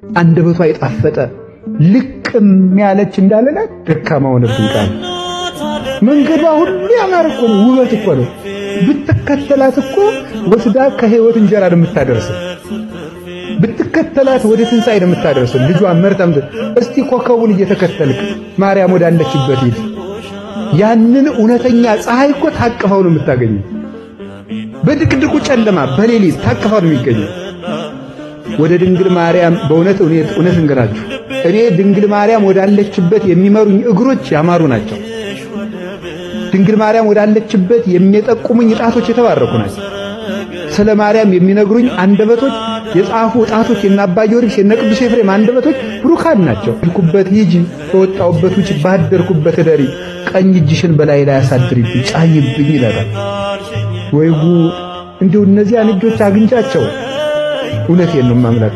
አንደበቷ የጣፈጠ ልቅም ያለች እንዳለና ደካማው ነብን ቃል መንገዷ ሁሉ ያማረ እኮ ነው፣ ውበት እኮ ነው። ብትከተላት እኮ ወስዳ ከህይወት እንጀራ የምታደርስ ብትከተላት ወደ ትንሣኤ የምታደርስ ልጇን መርጠም እስቲ ኮከቡን እየተከተልክ ማርያም ወዳለችበት ሂድ። ያንን እውነተኛ ፀሐይ እኮ ታቅፈው ነው የምታገኘው። በድቅድቁ ጨለማ በሌሊት ታቅፈው ነው የሚገኘው። ወደ ድንግል ማርያም በእውነት እንገራችሁ እኔ ድንግል ማርያም ወዳለችበት የሚመሩኝ እግሮች ያማሩ ናቸው። ድንግል ማርያም ወዳለችበት የሚጠቁሙኝ ጣቶች የተባረኩ ናቸው። ስለ ማርያም የሚነግሩኝ አንደበቶች የጻፉ ጣቶች የና አባ ጊዮርጊስ የነ ቅዱስ ኤፍሬም አንደበቶች ብሩካን ናቸው። ልኩበት ሂጂ በወጣውበት ውጭ ባደርኩበት ደሪ ቀኝ እጅሽን በላይ ላይ አሳድሪብኝ ጫኝብኝ ይላል። ወይ ጉድ! እንደው እነዚያን እጆች አግኝቻቸው እውነቴን ነው ማምላክ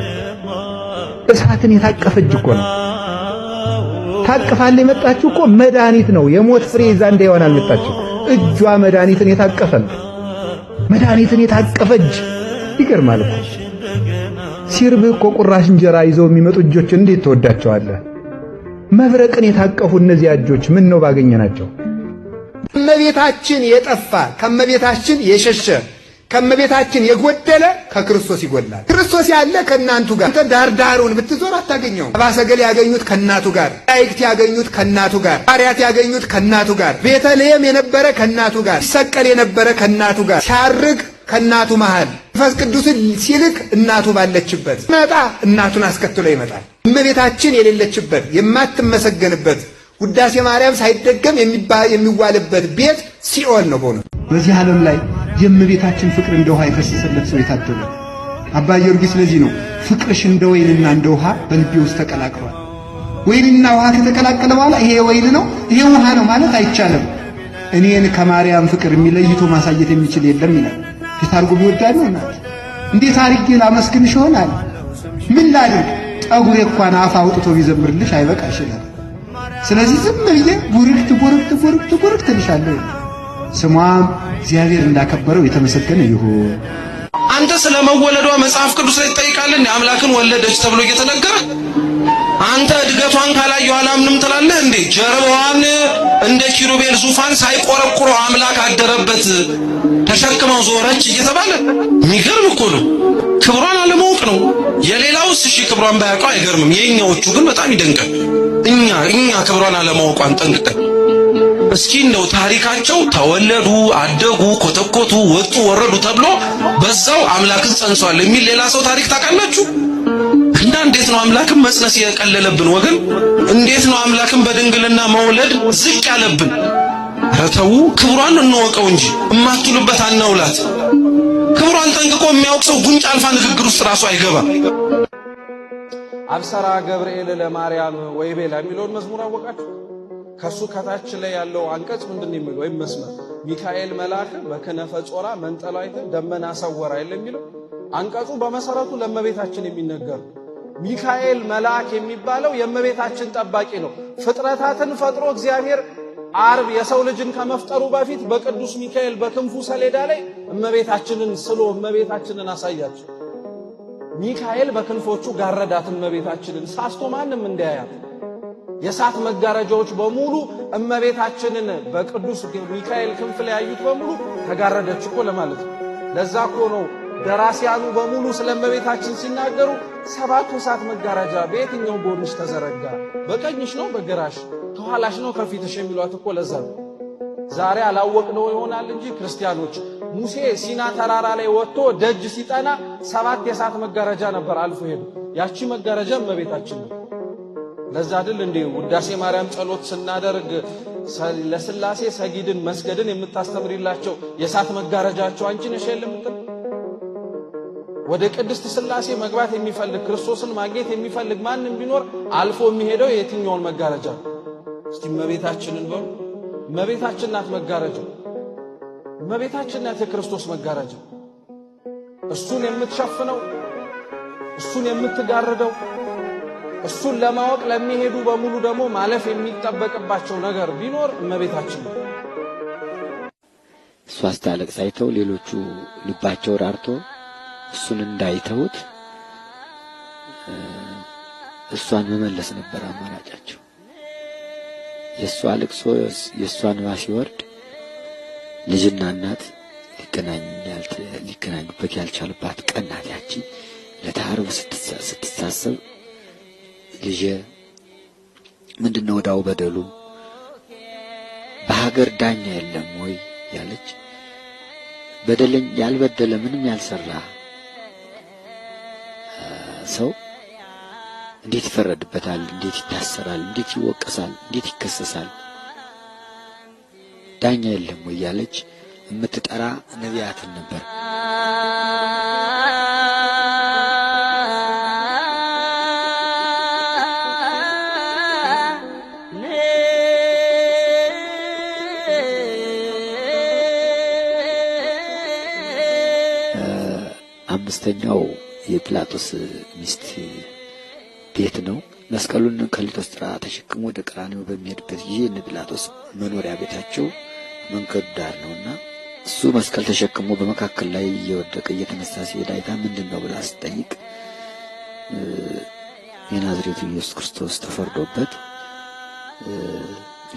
እሳትን የታቀፈች እኮ ነው። ታቅፋለ የመጣችው እኮ መድኃኒት ነው። የሞት ፍሬ ይዛ እንዳይሆን አልመጣችው። እጇ መድኃኒትን የታቀፈ ነው። መድኃኒትን የታቀፈች ይገርማል እኮ። ሲርብህ እኮ ቁራሽ እንጀራ ይዘው የሚመጡ እጆች እንዴት ተወዳቸዋለህ? መብረቅን የታቀፉ እነዚያ እጆች ምን ነው ባገኘናቸው። ከመቤታችን የጠፋ ከመቤታችን የሸሸ ከመቤታችን የጎደለ ከክርስቶስ ይጎድላል። ክርስቶስ ያለ ከናንቱ ጋር አንተ ዳርዳሩን ብትዞር አታገኘው። አባሰገል ያገኙት ከናቱ ጋር፣ ላይክት ያገኙት ከናቱ ጋር፣ ሐዋርያት ያገኙት ከናቱ ጋር፣ ቤተልሔም የነበረ ከናቱ ጋር፣ ሲሰቀል የነበረ ከናቱ ጋር፣ ሲያርግ ከናቱ መሃል፣ መንፈስ ቅዱስን ሲልክ እናቱ ባለችበት መጣ። እናቱን አስከትሎ ይመጣል። እመቤታችን የሌለችበት የማትመሰገንበት ውዳሴ ማርያም ሳይደገም የሚዋልበት ቤት ሲኦል ነው። በእውነት በዚህ ዓለም ላይ የእመቤታችን ፍቅር እንደ ውሃ የፈሰሰለት ሰው የታደለ አባ ጊዮርጊስ። ስለዚህ ነው ፍቅርሽ እንደ ወይንና እንደ ውሃ በልቤ ውስጥ ተቀላቅሏል። ወይንና ውሃ ከተቀላቀለ በኋላ ይሄ ወይን ነው ይሄ ውሃ ነው ማለት አይቻልም። እኔን ከማርያም ፍቅር የሚለይቶ ማሳየት የሚችል የለም ይላል። ፊታርጉ ቢወዳድ ነው እናት እንዴት አድርጌ ላመስግንሽ ይሆናል? ምን ላድርግ? ጠጉሬ እንኳን አፍ አውጥቶ ቢዘምርልሽ አይበቃሽ ይላል። ስለዚህ ዝም ብዬ ጉርክት ልሻለሁ። ስሟም እግዚአብሔር እንዳከበረው የተመሰገነ ይሁን። አንተ ስለመወለዷ መጽሐፍ ቅዱስ ላይ ትጠይቃለህ? አምላክን ወለደች ተብሎ እየተነገረ አንተ እድገቷን ካላየሁ አላምንም ትላለህ እንዴ? ጀርባዋን እንደ ኪሩቤል ዙፋን ሳይቆረቁረው አምላክ አደረበት ተሸክመው ዞረች እየተባለ የሚገርም እኮ ነው። ክብሯን አለማወቅ ነው። የሌላውስ እሺ ክብሯን ባያውቀው አይገርምም። የኛዎቹ ግን በጣም ይደንቃል። እኛ ክብሯን አለማወቋን ጠንቅቀን እስኪ እንደው ታሪካቸው ተወለዱ፣ አደጉ፣ ኮተኮቱ፣ ወጡ፣ ወረዱ ተብሎ በዛው አምላክን ጸንሷል የሚል ሌላ ሰው ታሪክ ታውቃላችሁ? እና እንዴት ነው አምላክን መጽነስ የቀለለብን ወገን? እንዴት ነው አምላክን በድንግልና መውለድ ዝቅ ያለብን? ኧረ ተው፣ ክብሯን እንወቀው እንጂ እማትሉበት አናውላት። ክብሯን ጠንቅቆ የሚያውቅ ሰው ጉንጭ አልፋ ንግግር ውስጥ ራሱ አይገባም። አብሰራ ገብርኤል ለማርያም ወይቤላ የሚለውን መዝሙር አወቃችሁ? ከሱ ከታች ላይ ያለው አንቀጽ ምንድነው የሚለው? ወይም መስመር ሚካኤል መልአክ በከነፈ ጾራ መንጠላይተ ደመና ሰወራ አይደል የሚለው? አንቀጹ በመሰረቱ ለእመቤታችን የሚነገር ሚካኤል መልአክ የሚባለው የእመቤታችን ጠባቂ ነው። ፍጥረታትን ፈጥሮ እግዚአብሔር ዓርብ የሰው ልጅን ከመፍጠሩ በፊት በቅዱስ ሚካኤል በክንፉ ሰሌዳ ላይ እመቤታችንን ስሎ እመቤታችንን አሳያቸው። ሚካኤል በክንፎቹ ጋረዳት እመቤታችንን ሳስቶ ማንም እንዳያያት። የእሳት መጋረጃዎች በሙሉ እመቤታችንን በቅዱስ ሚካኤል ክንፍ ላይ ያዩት በሙሉ ተጋረደች እኮ ለማለት ነው። ለዛ እኮ ነው ደራሲያኑ በሙሉ ስለ እመቤታችን ሲናገሩ ሰባቱ እሳት መጋረጃ በየትኛው ጎንሽ ተዘረጋ? በቀኝሽ ነው በግራሽ? ከኋላሽ ነው ከፊትሽ? የሚሏት እኮ ለዛ ነው። ዛሬ አላወቅነው ይሆናል እንጂ ክርስቲያኖች ሙሴ ሲና ተራራ ላይ ወጥቶ ደጅ ሲጠና ሰባት የእሳት መጋረጃ ነበር አልፎ ሄዱ። ያቺ መጋረጃ እመቤታችን ነው። ለዛ አይደል እንዴ ውዳሴ ማርያም ጸሎት ስናደርግ ለስላሴ ሰጊድን መስገድን የምታስተምሪላቸው የእሳት መጋረጃቸው አንቺ ነሽ የምትል? ወደ ቅድስት ስላሴ መግባት የሚፈልግ ክርስቶስን ማግኘት የሚፈልግ ማንም ቢኖር አልፎ የሚሄደው የትኛውን መጋረጃ? እስቲ እመቤታችንን በሉ። እመቤታችን ናት መጋረጃው። እመቤታችን ናት የክርስቶስ መጋረጃ። እሱን የምትሸፍነው፣ እሱን የምትጋርደው፣ እሱን ለማወቅ ለሚሄዱ በሙሉ ደግሞ ማለፍ የሚጠበቅባቸው ነገር ቢኖር እመቤታችን ነው። እሷ ስታለቅስ አይተው ሌሎቹ ልባቸው ራርቶ እሱን እንዳይተውት እሷን መመለስ ነበር አማራጫቸው። የእሷ ልቅሶ የእሷ እንባ ሲወርድ ልጅና እናት ሊገናኙበት ያልቻሉባት ቀን ናት ያቺ። ለዓርብ ስትሳሰብ ልጄ ምንድነው ወዳው በደሉ በሀገር ዳኛ የለም ወይ ያለች፣ በደለኝ ያልበደለ ምንም ያልሰራ ሰው እንዴት ይፈረድበታል? እንዴት ይታሰራል? እንዴት ይወቀሳል? እንዴት ይከሰሳል? ዳኛ የለም ወይ ያለች የምትጠራ ነቢያትን ነበር። አምስተኛው የጲላጦስ ሚስት ቤት ነው። መስቀሉን ከሊቶስጥራ ተሸክሞ ወደ ቀራንዮ በሚሄድበት ጊዜ እነ ጲላጦስ መኖሪያ ቤታቸው መንገዱ ዳር ነውና እሱ መስቀል ተሸክሞ በመካከል ላይ እየወደቀ እየተነሳ ሲሄድ አይታ ምንድነው ብላ ስትጠይቅ የናዝሬቱ ኢየሱስ ክርስቶስ ተፈርዶበት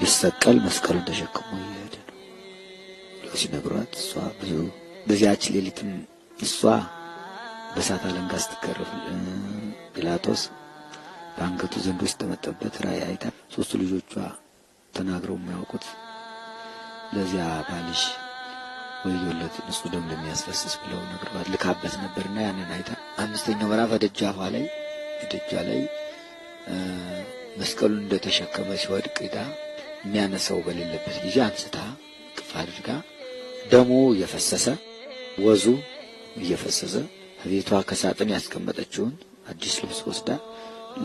ሊሰቀል መስቀሉን ተሸክሞ እየሄደ ነው ብለው ሲነግሯት እሷ ብዙ በዚያች ሌሊትም እሷ በእሳት አለንጋ ስትገረፍ ጲላጦስ በአንገቱ ዘንድ ውስጥ ተመጠበት ራእይ አይታ ሶስቱ ልጆቿ ተናግረው የማያውቁት ለዚያ ባልሽ ወዮለት ንጹሕ ደም ለሚያስፈስስ ብለው ነግረዋት ልካበት ነበርና ያንን አይታ አምስተኛው ምዕራፍ ደጃፏ ላይ መስቀሉን እንደተሸከመ ሲወድቅ ይታ የሚያነሳው በሌለበት ጊዜ አንስታ ቅፍ አድርጋ ደሙ እየፈሰሰ ወዙ እየፈሰሰ ከቤቷ ከሳጥን ያስቀመጠችውን አዲስ ልብስ ወስዳ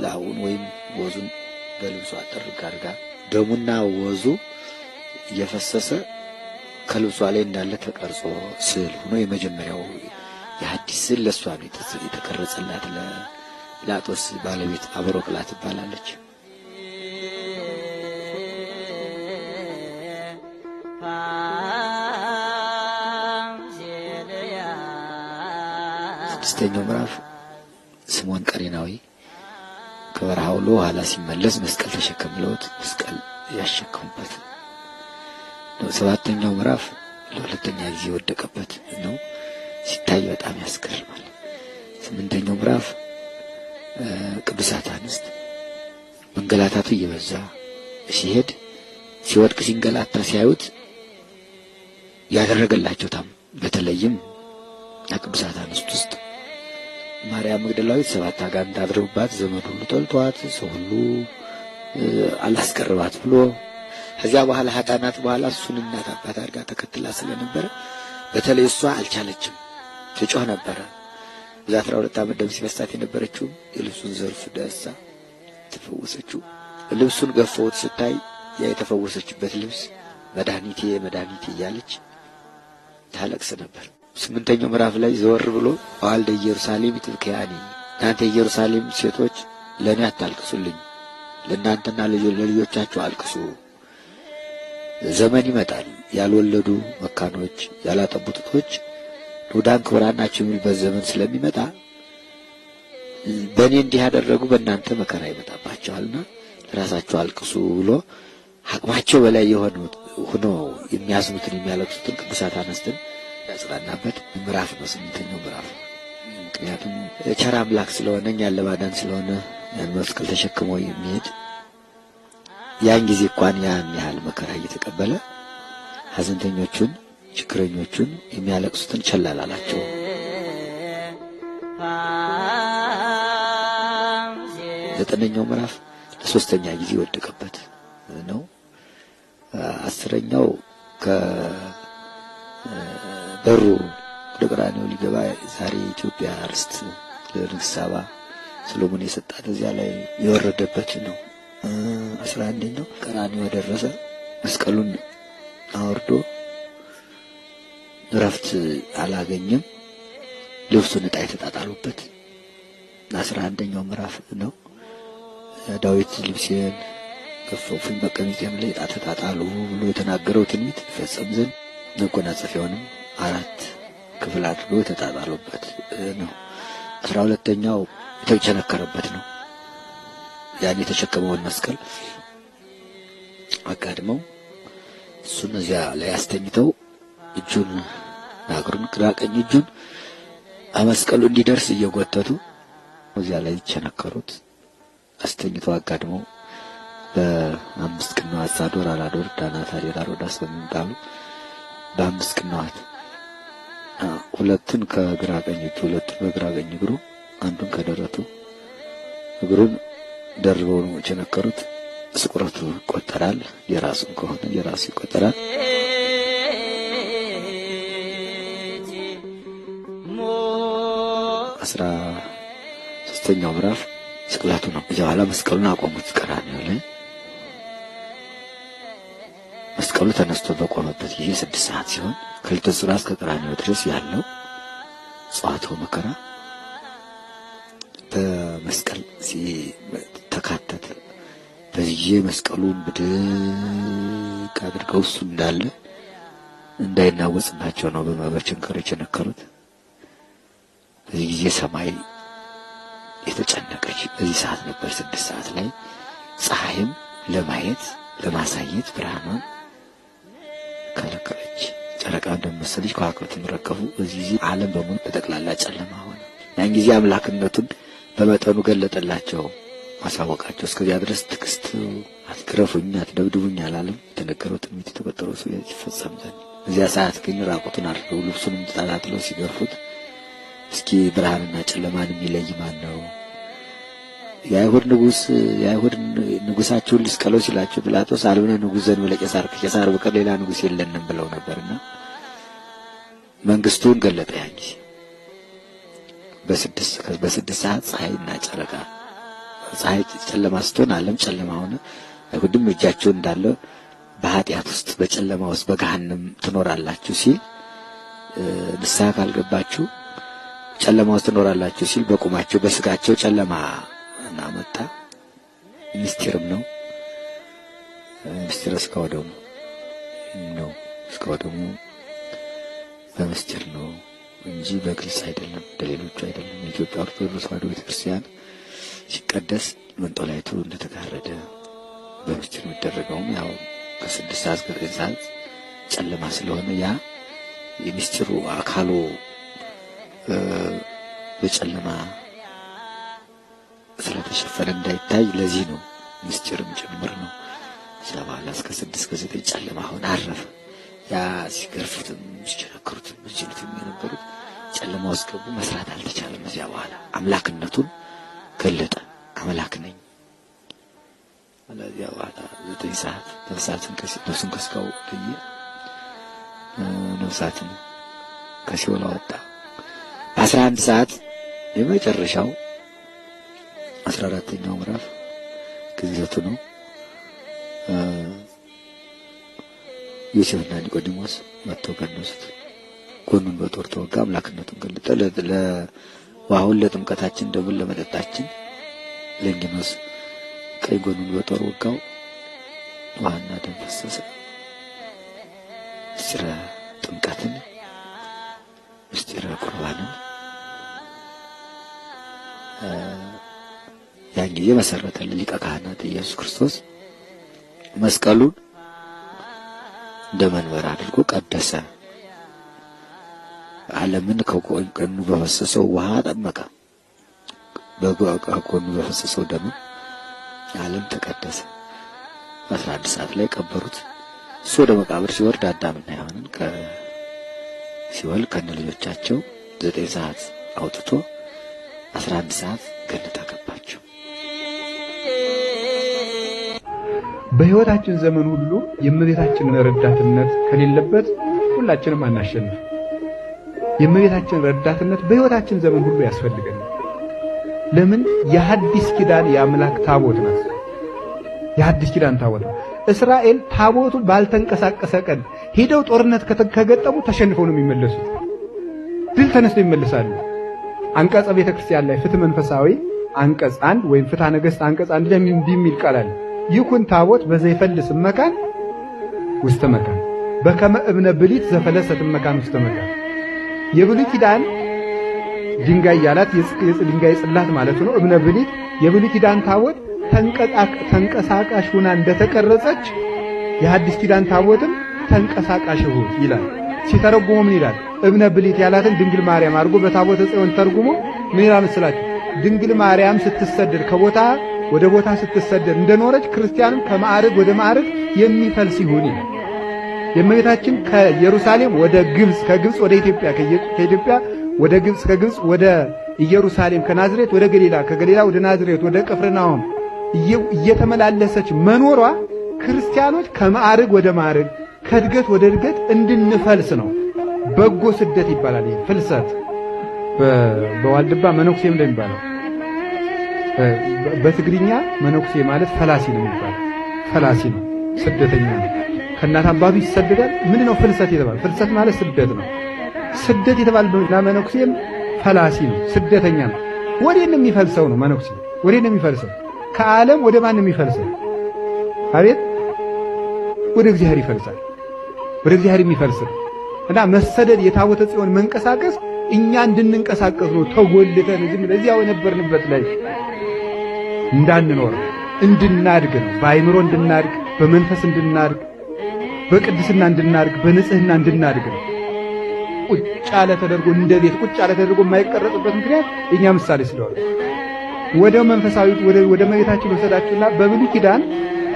ላውን ወይም ወዙን በልብሷ አጥርጋ አድርጋ ደሙና ወዙ እየፈሰሰ ከልብሷ ላይ እንዳለ ተቀርጾ ስዕል ሆኖ የመጀመሪያው የሐዲስ ስዕል ለሷ ነው የተቀረጸላት። ለጲላጦስ ባለቤት አብሮክላ ትባላለች። ስድስተኛው ምዕራፍ ስምዖን ቀሬናዊ ከበረሃ ውሎ ኋላ ሲመለስ መስቀል ተሸክመውት መስቀል ያሸከሙበት ነው። ሰባተኛው ምዕራፍ ለሁለተኛ ጊዜ ወደቀበት ነው። ሲታይ በጣም ያስገርማል። ስምንተኛው ምዕራፍ ቅዱሳት አንስት መንገላታቱ እየበዛ ሲሄድ ሲወድቅ ሲንገላታ ሲያዩት ያደረገላቸው በተለይም ከቅዱሳት አንስት ውስጥ ማርያም መግደላዊት 7 አጋንንት አድረውባት ዘመድ ሁሉ ጠልቷት ሰው ሁሉ አላስቀርባት ብሎ ከዚያ በኋላ ሀጣናት በኋላ እሱን እናት አባት አድርጋ ተከትላ ስለነበረ በተለይ እሷ አልቻለችም፣ ትጮህ ነበረ። በዛ 12 ዓመት ደም ሲፈሳት የነበረችው የልብሱን ዘርፍ ዳሳ ተፈወሰችው። ልብሱን ገፈውት ስታይ ያ የተፈወሰችበት ልብስ መድኃኒቴ መድኃኒቴ እያለች ታለቅስ ነበር። ስምንተኛው ምዕራፍ ላይ ዘወር ብሎ ዋልደ ኢየሩሳሌም ትብከያኒ እናንተ ኢየሩሳሌም ሴቶች ለኔ አታልቅሱልኝ፣ ለእናንተና ለልጆቻችሁ አልቅሱ። ዘመን ይመጣል ያልወለዱ መካኖች ያላጠቡ ጡቶች ኑዳን ክቡራን ናቸው የሚልበት ዘመን ስለሚመጣ በእኔ እንዲህ ያደረጉ በእናንተ መከራ ይመጣባቸዋልና ለራሳቸው አልቅሱ ብሎ አቅማቸው በላይ ሆኖ የሚያዝኑትን የሚያለቅሱትን ቅዱሳት አንስትን ያጽናናበት ምዕራፍ ነው ስምንተኛው ምዕራፍ። ምክንያቱም ቸር አምላክ ስለሆነ እኛን ለማዳን ስለሆነ ያን መስቀል ተሸክሞ የሚሄድ ያን ጊዜ እንኳን ያን ያህል መከራ እየተቀበለ ሐዘንተኞቹን ችግረኞቹን የሚያለቅሱትን ቸል አላላቸው። ዘጠነኛው ምዕራፍ ለሶስተኛ ጊዜ ወደቀበት ነው። አስረኛው በሩ ወደ ቀራንዮ ሊገባ ዛሬ ኢትዮጵያ ርስት ለንግሥት ሳባ ሰሎሞን የሰጣት እዚያ ላይ የወረደበት ነው። 11ኛው ቀራንዮ ደረሰ። መስቀሉን አወርዶ እረፍት አላገኘም። ልብሱን ዕጣ የተጣጣሉበት 11ኛው ምዕራፍ ነው። ዳዊት ልብሴን ከፈፉኝ በቀሚሴም ላይ ዕጣ ተጣጣሉ ብሎ የተናገረው ትንቢት ይፈጸም ዘንድ መጎናጸፊያውንም 4 ክፍል አድርጎ የተጣጣሉበት ነው። 12ኛው የተቸነከረበት ነው። ያን የተሸከመውን መስቀል አጋድመው እሱን እዚያ ላይ አስተኝተው እጁን ናግሩን ግራ ቀኝ እጁን መስቀሉ እንዲደርስ እየጎተቱ እዚያ ላይ ቸነከሩት። አስተኝተው አጋድመው በ5 ቅንዋት ሳዶር አላዶር ዳናት አዴራ ሮዳስ በሚባሉ በ5 ቅንዋት ሁለቱን ከግራ ቀኝ እጁ ሁለቱን በግራ ቀኝ እግሩ አንዱን ከደረቱ እግሩን ደርበው ነው ቸነከሩት። ስቁረቱ ይቆጠራል። የራሱን ከሆነ የራሱ ይቆጠራል። አስራ ሶስተኛው ምዕራፍ ስቅለቱ ነው። ከዚያ በኋላ መስቀሉን አቆሙት ቀራንዮ ላይ። መስቀሉ ተነስቶ በቆመበት ጊዜ 6 ሰዓት ሲሆን ከሊተ ጽርሐ እስከ ቀራንዮ ድረስ ያለው ጸዋትወ መከራ በመስቀል ተካተተ። በዚህ መስቀሉን ብድግ አድርገው እሱ እንዳለ እንዳይናወጽባቸው ነው በመበቸንከር የቸነከሩት። በዚህ ጊዜ ሰማይ የተጨነቀች በዚህ ሰዓት ነበር። 6 ሰዓት ላይ ፀሐይም ለማየት ለማሳየት ብርሃኗን ከለከለች። ጨረቃ እንደመሰለች ከዋክብትም ረገፉ። በዚህ ጊዜ ዓለም በሙሉ በጠቅላላ ጨለማ ሆነ። ያን ጊዜ አምላክነቱን በመጠኑ ገለጠላቸው፣ ማሳወቃቸው። እስከዚያ ድረስ ትዕግስት አትግረፉኝ አትደብድቡኝ አላለም። የተነገረው ትንቢት የተቆጠረው ሰው ይፈጸም ዘንድ። በዚያ ሰዓት ግን ራቁቱን አድርገው ልብሱንም ተጣጣጥለው ሲገርፉት እስኪ ብርሃንና ጨለማን የሚለይ ማን ነው? የአይሁድ ንጉሳቸውን ልስቀለው ሲላቸው ጲላጦስ አልብነ ንጉሥ ዘእንበለ ቄሳር ከቄሳር በቀር ሌላ ንጉሥ የለንም ብለው ነበርና መንግስቱን ገለጠ። ያን ጊዜ በ6 ሰዓት ፀሐይና ጨረቃ ፀሐይ ጨለማ ስትሆን ዓለም ጨለማ ሆነ። አይሁድም እጃቸው እንዳለ በኃጢአት ውስጥ በጨለማ ውስጥ በገሃነም ትኖራላችሁ ሲል ንስሐ ካልገባችሁ ጨለማ ውስጥ ትኖራላችሁ ሲል በቁማቸው በስጋቸው ጨለማ እናመጣ። ምስጢርም ነው። ምስጢር እስከ ወደሙ ነው። እስከ ወደሙ በምስጢር ነው እንጂ በግልጽ አይደለም፣ እንደሌሎቹ አይደለም። የኢትዮጵያ ኦርቶዶክስ ተዋሕዶ ቤተክርስቲያን ሲቀደስ መንጦላይቱ እንደተጋረደ በምስጢር የሚደረገውም ያው ከ6 ሰዓት እስከ 9 ሰዓት ጨለማ ስለሆነ ያ የምስጢሩ አካሉ በጨለማ ስለተሸፈነ እንዳይታይ ለዚህ ነው ምስጢርም ጭምር ነው። ስለባላ እስከ 6 እስከ 9 ጨለማ ሆነ አረፈ። ያ ሲገርፉትም ሲቸነክሩትም ሲሉትም የነበሩት ጨለማ ውስጥ ገቡ። መስራት አልተቻለም። እዚያ በኋላ አምላክነቱን ገለጠ። አምላክ ነኝ አለዚያ በኋላ 9 ሰዓት ነፍሱን ከስጋው ለየ። ነፍሳትን ከሲኦል አወጣ። በ11 ሰዓት የመጨረሻው 14ኛው ምዕራፍ ግዝረቱ ነው። ዮሴፍና ኒቆዲሞስ መጥተው ገነዙት። ጎኑን በጦር ተወጋ። አምላክነቱን ገለጠ። ለውሃውን ለጥምቀታችን ደሙን ለመጠጣችን ለእንግኖስ ቀኝ ጎኑን በጦር ወጋው። ውሃና ደም ፈሰሰ። ምስጢረ ጥምቀትን ምስጢረ ቁርባንን ያን ጊዜ መሰረተልን ሊቀ ካህናት ኢየሱስ ክርስቶስ መስቀሉን እንደ መንበር አድርጎ ቀደሰ። ዓለምን ከጎኑ በፈሰሰው ውሃ ጠመቀ። ከጎኑ በፈሰሰው ደም ዓለም ተቀደሰ። 11 ሰዓት ላይ ቀበሩት። እሱ ወደ መቃብር ሲወርድ አዳምና ሔዋንን ሲወል ከነ ልጆቻቸው 9 ሰዓት አውጥቶ 11 ሰዓት ገነት አገባቸው። በሕይወታችን ዘመን ሁሉ የእመቤታችንን ረዳትነት ከሌለበት ሁላችንም አናሸንፍ። የእመቤታችን ረዳትነት በሕይወታችን ዘመን ሁሉ ያስፈልገናል። ለምን? የሐዲስ ኪዳን የአምላክ ታቦት ናት። የሐዲስ ኪዳን ታቦት ናት። እስራኤል ታቦቱ ባልተንቀሳቀሰ ቀን ሄደው ጦርነት ከገጠሙ ተሸንፈው ነው የሚመለሱት። ድል ተነስተው ይመለሳሉ። አንቀጸ ቤተክርስቲያን ላይ ፍትሕ መንፈሳዊ አንቀጽ 1 ወይም ፍትሐ ነገሥት አንቀጽ 1 ላይ የሚል ቃል አለ። ይኩን ታቦት በዘይፈልስ መካን ውስተ መካን በከመ እብነ ብሊት ዘፈለሰት መካን ውስተ መካን። የብሉይ ኪዳን ድንጋይ ያላት የድንጋይ ጽላት ማለት ነው። እብነ ብሊት የብሉይ ኪዳን ታቦት ተንቀሳቃሽ ሆና እንደተቀረጸች የሐዲስ ኪዳን ታቦትም ተንቀሳቃሽ ይሁን ይላል። ሲተረጉሙ ምን ይላል? እብነ ብሊት ያላትን ድንግል ማርያም አድርጎ በታቦተ ጽዮን ተርጉሞ ምን ይላል መሰላችሁ? ድንግል ማርያም ስትሰደድ ከቦታ ወደ ቦታ ስትሰደድ እንደኖረች ክርስቲያንም ከማዕረግ ወደ ማዕረግ የሚፈልስ ይሁን ይላል። የእመቤታችን ከኢየሩሳሌም ወደ ግብጽ፣ ከግብጽ ወደ ኢትዮጵያ፣ ከኢትዮጵያ ወደ ግብጽ፣ ከግብጽ ወደ ኢየሩሳሌም፣ ከናዝሬት ወደ ገሊላ፣ ከገሊላ ወደ ናዝሬት፣ ወደ ቅፍርናሆም እየተመላለሰች መኖሯ ክርስቲያኖች ከማዕረግ ወደ ማዕረግ ከእድገት ወደ እድገት እንድንፈልስ ነው። በጎ ስደት ይባላል። ይሄ ፍልሰት በዋልድባ መነኩሴ እንደሚባለው በትግርኛ መነኩሴ ማለት ፈላሲ ነው የሚባለው። ፈላሲ ነው፣ ስደተኛ ነው። ከእናት አባቱ ይሰደዳል። ምን ነው ፍልሰት የተባለ? ፍልሰት ማለት ስደት ነው። ስደት የተባለ መነኩሴም ፈላሲ ነው፣ ስደተኛ ነው። ወዴት ነው የሚፈልሰው ነው መነኩሴ? ወዴት ነው የሚፈልሰው? ከዓለም ወደ ማን ነው የሚፈልሰው? አቤት ወደ እግዚአብሔር ይፈልሳል። ወደ እግዚአብሔር የሚፈልስ ነው። እና መሰደድ የታቦተ ጽዮን መንቀሳቀስ እኛ እንድንንቀሳቀስ ነው። ተጎልተን ዝም ለዚያው የነበርንበት ላይ እንዳንኖር እንድናድግ ነው። በአይምሮ እንድናድግ፣ በመንፈስ እንድናድግ፣ በቅድስና እንድናድግ፣ በንጽህና እንድናድግ ነው። ቁጭ ያለ ተደርጎ እንደ ቤት ቁጭ ያለ ተደርጎ የማይቀረጽበት ምክንያት እኛ ምሳሌ ስለሆነ ወደ መንፈሳዊ ወደ እመቤታችን ወሰዳችሁና በብሉይ ኪዳን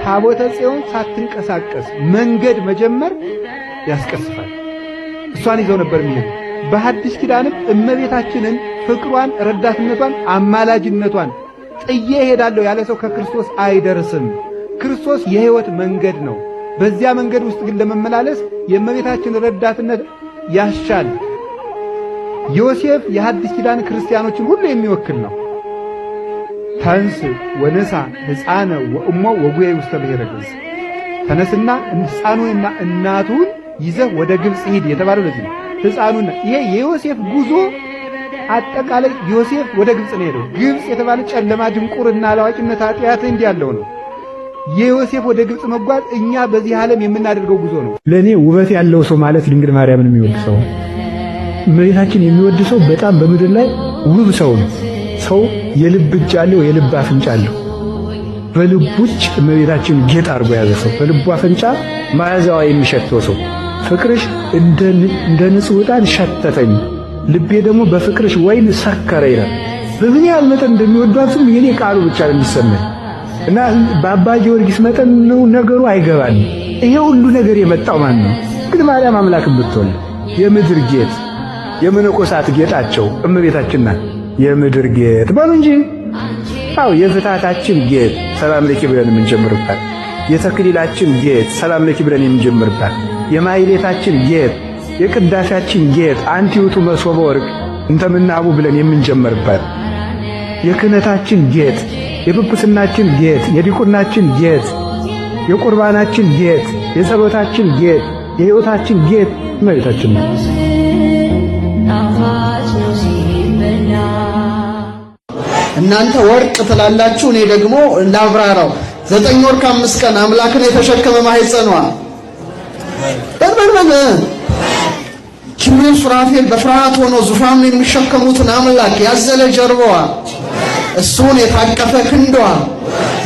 ታቦተ ጽዮን ሳትንቀሳቀስ መንገድ መጀመር ያስቀስፋል። እሷን ይዘው ነበር የሚሄዱ። በሐዲስ ኪዳንም እመቤታችንን ፍቅሯን፣ ረዳትነቷን፣ አማላጅነቷን ጥዬ እሄዳለሁ ያለ ሰው ከክርስቶስ አይደርስም። ክርስቶስ የሕይወት መንገድ ነው። በዚያ መንገድ ውስጥ ግን ለመመላለስ የእመቤታችን ረዳትነት ያሻል። ዮሴፍ የሐዲስ ኪዳን ክርስቲያኖችን ሁሉ የሚወክል ነው። ተንስ ወነሳ ሕፃነ ወእሞ ወጉየ ውስተ ብሔረ ግብፅ፣ ተነስና ሕፃኑንና እናቱን ይዘህ ወደ ግብፅ ሂድ የተባለው ለዚህ ነው። ሕፃኑና ይሄ የዮሴፍ ጉዞ አጠቃላይ ዮሴፍ ወደ ግብፅ ነው ሄደው። ግብፅ የተባለ ጨለማ፣ ድንቁርና፣ አላዋቂነት፣ ኃጢአት እንዲህ ያለው ነው። የዮሴፍ ወደ ግብፅ መጓዝ እኛ በዚህ ዓለም የምናደርገው ጉዞ ነው። ለእኔ ውበት ያለው ሰው ማለት ድንግል ማርያምን የሚወድ ሰው፣ እመቤታችን የሚወድ ሰው በጣም በምድር ላይ ውብ ሰው ነው። ሰው የልብ እጅ አለው፣ የልብ አፍንጫ አለው። በልቡ ውጭ እመቤታችን ጌጥ አድርጎ ያዘ ሰው፣ በልቡ አፍንጫ መዓዛዋ የሚሸተው ሰው፣ ፍቅርሽ እንደ ንጹሕ ዕጣን ሸተተኝ፣ ልቤ ደግሞ በፍቅርሽ ወይን ሰከረ ይላል። በምን ያህል መጠን እንደሚወዷትም የኔ ቃሉ ብቻ ነው የሚሰማኝ እና በአባ ጊዮርጊስ መጠን ነው ነገሩ አይገባል። ይሄ ሁሉ ነገር የመጣው ማን ነው? ግን ማርያም አምላክን ብትወልድ የምድር ጌጥ፣ የመነኮሳት ጌጣቸው እመቤታችን ናት። የምድር ጌጥ በሉ እንጂ። አው የፍታታችን ጌጥ ሰላም ለኪ ብለን የምንጀምርባት፣ የተክሊላችን ጌጥ ሰላም ለኪ ብለን የምንጀምርባት፣ የማይሌታችን ጌጥ፣ የቅዳሴያችን ጌጥ አንቲ ውእቱ መሶበ ወርቅ እንተ ምናቡ ብለን የምንጀምርባት፣ የክህነታችን ጌጥ፣ የጵጵስናችን ጌጥ፣ የዲቁናችን ጌጥ፣ የቁርባናችን ጌጥ፣ የጸሎታችን ጌጥ፣ የሕይወታችን ጌጥ እመቤታችን ነው። እናንተ ወርቅ ትላላችሁ፣ እኔ ደግሞ ላብራራው። 9 ወር ከ5 ቀን አምላክን የተሸከመ ማህፀኗ ኪሩቤል ሱራፌል በፍርሃት ሆኖ ዙፋኑን የሚሸከሙትን አምላክ ያዘለ ጀርባዋ፣ እሱን የታቀፈ ክንዷ፣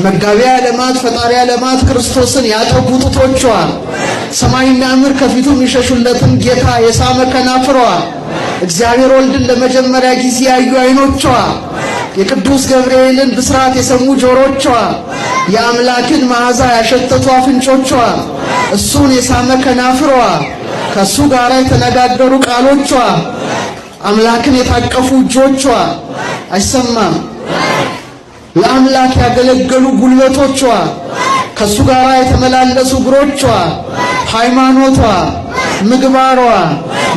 መጋቢ ዓለማት ፈጣሪ ዓለማት ክርስቶስን ያጠቡ ጡቶቿ፣ ሰማይና ምድር ከፊቱ የሚሸሹለትን ጌታ የሳመ ከናፍሯ፣ እግዚአብሔር ወልድን ለመጀመሪያ ጊዜ ያዩ ዓይኖቿ፣ የቅዱስ ገብርኤልን ብስራት የሰሙ ጆሮቿ፣ የአምላክን መዓዛ ያሸተቱ አፍንጮቿ፣ እሱን የሳመ ከናፍሯ፣ ከሱ ጋር የተነጋገሩ ቃሎቿ፣ አምላክን የታቀፉ እጆቿ፣ አይሰማም ለአምላክ ያገለገሉ ጉልበቶቿ፣ ከሱ ጋር የተመላለሱ እግሮቿ፣ ሃይማኖቷ፣ ምግባሯ፣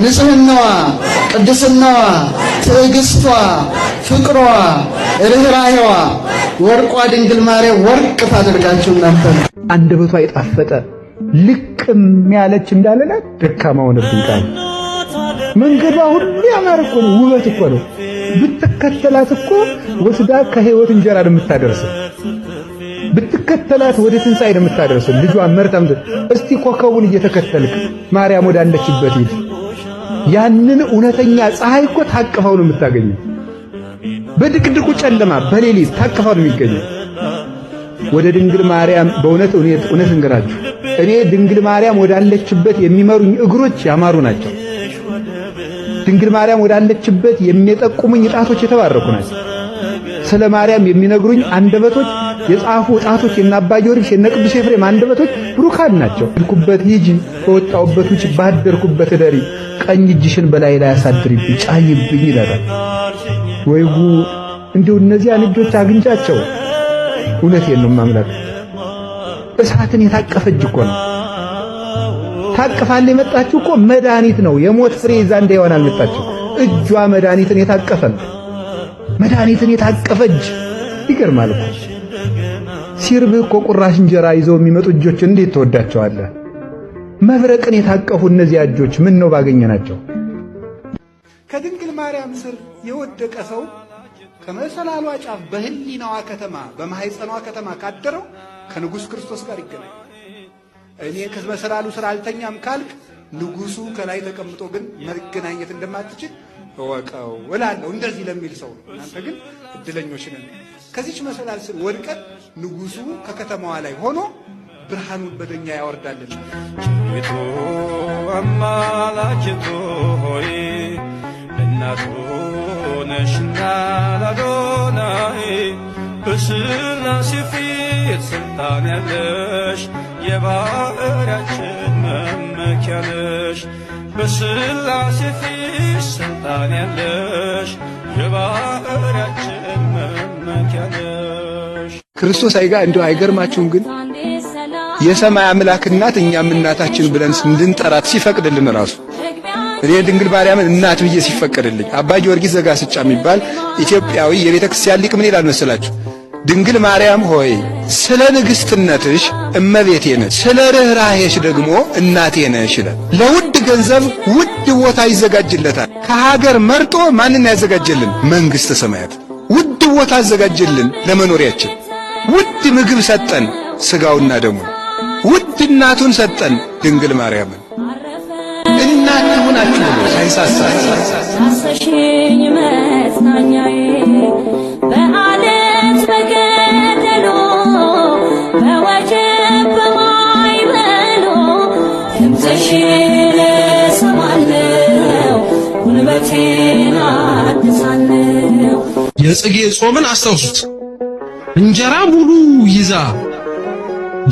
ንጽህናዋ፣ ቅድስናዋ፣ ትዕግስቷ፣ ፍቅሯ፣ ርኅራኄዋ ወርቋ ድንግል ማርያም ወርቅ ታደርጋችሁ እናንተ። አንደበቷ የጣፈጠ ልቅም ያለች እንዳለላት ደካማ ሆነብኝ ቃል። መንገዷ ሁሉ ያማረ እኮ ነው፣ ውበት እኮ ነው። ብትከተላት እኮ ወስዳ ከሕይወት እንጀራ የምታደርስ ብትከተላት ወደ ትንሣኤ የምታደርስ ልጇን መርታም። እስቲ ኮከቡን እየተከተልክ ማርያም ወዳለችበት ሂድ። ያንን እውነተኛ ፀሐይ እኮ ታቅፋው ነው የምታገኘው። በድቅድቁ ጨለማ በሌሊት ታቅፋው ነው የሚገኘው። ወደ ድንግል ማርያም በእውነት እንገራችሁ እኔ ድንግል ማርያም ወዳለችበት የሚመሩኝ እግሮች ያማሩ ናቸው። ድንግል ማርያም ወዳለችበት የሚጠቁሙኝ ጣቶች የተባረኩ ናቸው። ስለ ማርያም የሚነግሩኝ አንደበቶች የጻፉ ጣቶች የነ አባ ጊዮርጊስ የነ ቅዱስ ኤፍሬም አንደበቶች ብሩካን ናቸው። ድኩበት ሂጂ በወጣውበት ውጭ ባደርኩበት ደሪ ቀኝ እጅሽን በላይ ላይ አሳድሪብኝ ጫኝብኝ ይላል። ወይ ጉድ! እንዲሁ እነዚያን እጆች አግኝቻቸው እውነቴን ነው ማምላክ እሳትን የታቀፈ እጅ እኮ ነው። ታቅፋል የመጣችው እኮ መድኃኒት ነው። የሞት ፍሬ ይዛ እንዳይሆን አልመጣችው። እጇ መድኃኒትን የታቀፈ ነው። መድኃኒትን የታቀፈ እጅ ይገርማል እኮ። ሲርብህ እኮ ቁራሽ እንጀራ ይዘው የሚመጡ እጆች እንዴት ተወዳቸዋለህ? መብረቅን የታቀፉ እነዚያ እጆች ምን ነው ባገኘናቸው። ከድንግል ማርያም ስር የወደቀ ሰው ከመሰላሏ ጫፍ በህሊናዋ ከተማ በማህፀኗ ከተማ ካደረው ከንጉሥ ክርስቶስ ጋር ይገናኛል። እኔ ከመሰላሉ ስር አልተኛም ካልክ ንጉሡ ከላይ ተቀምጦ ግን መገናኘት እንደማትችል እወቀው እላለሁ። እንደዚህ ለሚል ሰው ነው። እናንተ ግን እድለኞች ነን። ከዚች መሰላል ስር ወድቀን ንጉሡ ከከተማዋ ላይ ሆኖ ብርሃኑን በደኛ ያወርዳልን። ጌቶ አማላጅቶ ሆይ እናቱ ነሽና ላዶናይ በሥላሴ ፊት ስልጣን ያለሽ የባሕርያችን መመኪያ ነሽ። በሥላሴ ፊት ስልጣን ያለሽ የባሕርያችን መመኪያ ነሽ። ክርስቶስ እንዲሁ አይገርማችሁም? ግን የሰማይ አምላክ እናት እኛም እናታችን ብለን እንድንጠራት ሲፈቅድልን ራሱ እኔ ድንግል ማርያምን እናት ብዬ ሲፈቀድልኝ አባ ጊዮርጊስ ዘጋስጫ የሚባል ኢትዮጵያዊ የቤተ ክርስቲያን ሊቅ ምን ይላል መሰላችሁ? ድንግል ማርያም ሆይ ስለ ንግሥትነትሽ እመቤቴ ነሽ፣ ስለ ርኅራኄሽ ደግሞ እናቴ ነሽ ይላል። ለውድ ገንዘብ ውድ ቦታ ይዘጋጅለታል። ከሀገር መርጦ ማንን ያዘጋጀልን? መንግሥተ ሰማያት። ውድ ቦታ አዘጋጀልን ለመኖሪያችን። ውድ ምግብ ሰጠን፣ ሥጋውና ደሙን። ውድ እናቱን ሰጠን፣ ድንግል ማርያምን። እናት ሆናችሁ ብሎ ሳይሳሳ ሳሰሽኝ መጽናኛዬ በዓለት በገደሎ በወጀብ በማዕበሎ ድምፅሽን እሰማለሁ ጉልበቴን አድሳለሁ። የጽጌ ጾምን አስታውሱት። እንጀራ ሙሉ ይዛ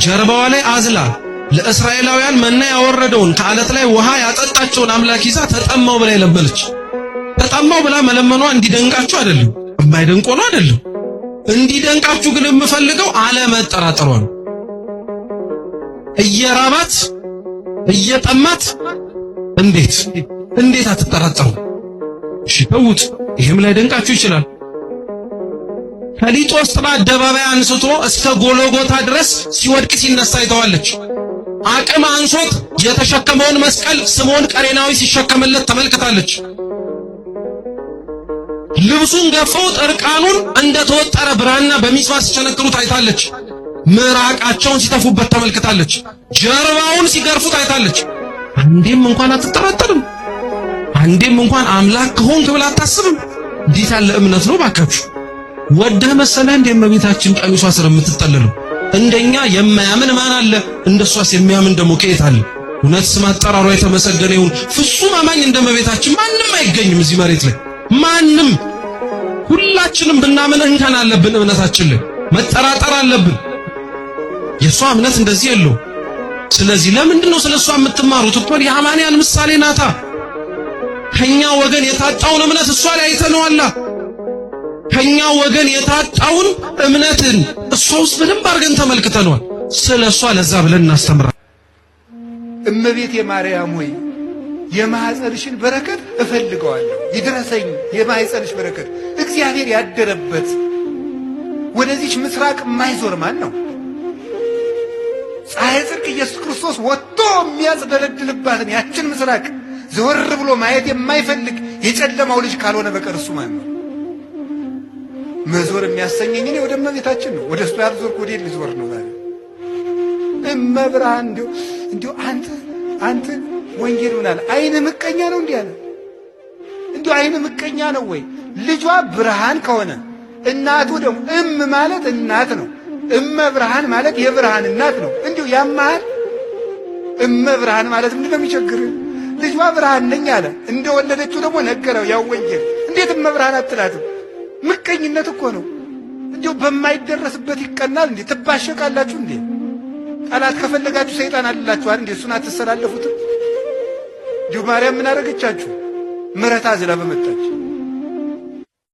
ጀርባዋ ላይ አዝላ ለእስራኤላውያን መና ያወረደውን ከዓለት ላይ ውሃ ያጠጣቸውን አምላክ ይዛ ተጠማው ብላ ለመነች። ተጠማው ብላ መለመኗ እንዲደንቃችሁ አይደለም፣ የማይደንቆ ነው አይደለም። እንዲደንቃችሁ ግን የምፈልገው አለመጠራጠሯ ነው። እየራባት እየጠማት እንዴት አትጠራጠሩ? እሺ ተውት፣ ይሄም ላይ ደንቃችሁ ይችላል። ከሊጦስጥራ አደባባይ አንስቶ እስከ ጎሎጎታ ድረስ ሲወድቅ ሲነሳ አይተዋለች። አቅም አንሶት የተሸከመውን መስቀል ስምዖን ቀሬናዊ ሲሸከምለት ተመልክታለች። ልብሱን ገፈውት እርቃኑን እንደተወጠረ ብራና በሚስማር ሲቸነክሩት አይታለች። ምራቃቸውን ሲተፉበት ተመልክታለች። ጀርባውን ሲገርፉት አይታለች። አንዴም እንኳን አትጠራጠርም። አንዴም እንኳን አምላክ ከሆንክ ብላ አታስብም። እንዴት ያለ እምነት ነው ባካችሁ! ወደህ መሰለህ እንደ እመቤታችን ቀሚሷ ስር የምትጠለለው? እንደኛ የማያምን ማን አለ? እንደሷስ የሚያምን ደግሞ ከየት አለ? እውነት ስም አጠራሯ የተመሰገነ ይሁን። ፍጹም አማኝ እንደ እመቤታችን ማንም አይገኝም እዚህ መሬት ላይ ማንም። ሁላችንም ብናምን እንከን አለብን። እምነታችን ላይ መጠራጠር አለብን። የሷ እምነት እንደዚህ የለው። ስለዚህ ለምንድነው ስለሷ የምትማሩት? እኮ የአማንያን ምሳሌ ናታ። ከኛ ወገን የታጣውን እምነት እሷ ላይ አይተነዋላ። ከኛ ወገን የታጣውን እምነትን እሷ ውስጥ በደንብ አድርገን ተመልክተነዋል። ስለሷ ለዛ ብለን እናስተምራለን። እመቤቴ ማርያም ሆይ የማኅፀንሽን በረከት እፈልገዋለሁ፣ ይድረሰኝ የማኅፀንሽ በረከት። እግዚአብሔር ያደረበት ወደዚች ምስራቅ የማይዞር ማን ነው? ፀሐይ ጽድቅ ኢየሱስ ክርስቶስ ወጥቶ የሚያጽደለድልባትን ያችን ምስራቅ ዘወር ብሎ ማየት የማይፈልግ የጨለማው ልጅ ካልሆነ በቀር እሱ ማን ነው? መዞር የሚያሰኘኝ እኔ ወደ እመቤታችን ነው። ወደ እሱ ያልዞርኩ ወደ ልዞር ነው ዛሬ? እመብርሃን እንዲሁ አንተ ወንጌል ምናለ አይነ ምቀኛ ነው እንዲህ አለ። እንዲሁ አይነ ምቀኛ ነው ወይ? ልጇ ብርሃን ከሆነ እናቱ ደግሞ ማለት እናት ነው። እመብርሃን ማለት የብርሃን እናት ነው። እንዲሁ ያማል። እመብርሃን ማለት ምንድን ነው የሚቸግር? ልጇ ብርሃን ነኝ አለ። እንደወለደችው ደግሞ ነገረው። ያው ወንጌል እንዴት እመብርሃን አትላትም? ምቀኝነት እኮ ነው። እንዲሁ በማይደረስበት ይቀናል እንዴ? ትባሸቃላችሁ እንዴ? ጠላት ከፈለጋችሁ ሰይጣን አልላችኋል እንዴ? እሱን አትሰላለፉትም? እንዲሁ ማርያም ምን አደረገቻችሁ? ምሕረት አዝላ በመጣች